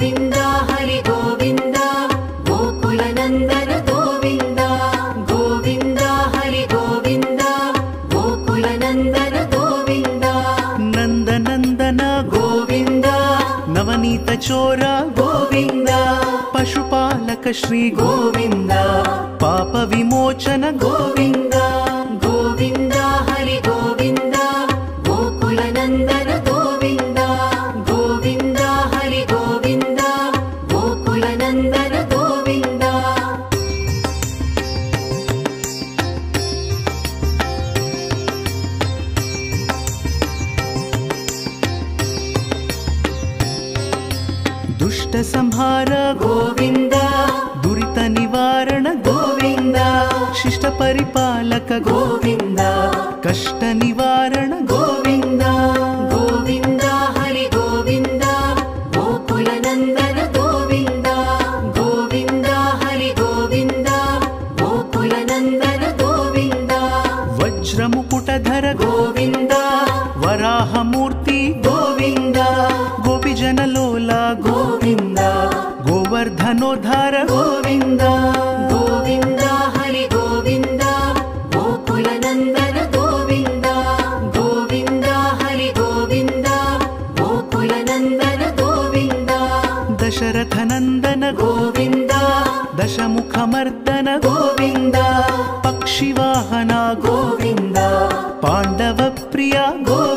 गोविन्द हरि गोविन्द गोकुलनन्दन गोविन्द गोविन्द हरि गोविन्द गोकुलनन्दन गोविन्द नन्दनन्दन गोविन्द नवनीत चोर गोविन्द पशुपालक श्री गोविन्द पाप विमोचन गोविन्द गोविन्द हरि गोविन्द गोकुलनन्दन गोविन्द गोविन्द हरि गोविन्द गोकुलनन्दन गोविन्द दुष्ट संहार गोविन्द दुरित निवारण गोविन्द शिष्ट परिपालक गोविन्द कष्ट निवारण गोविन्द गोविन्द हरि गोविन्द गोकुलनन्दन गोविन्द गोविन्द हरि गोविन्द गोकुलनन्दन गोविन्द वज्रमुकुटधर गोविन्द वराहमूर्ति गोविन्द गोपीजनलोला गोविन्द गोवर्धनोद्धार गोविन्द गोविन्द हरि गोविन्द गोकुलनन्दन गोविन्द गोविन्द हरि गोविन्द गोकुलनन्दन गोविन्द दशरथनन्दन गोविन्द दशमुखमर्दन गोविन्द पक्षिवाहना गोविन्द पाण्डवप्रिया गोविन्द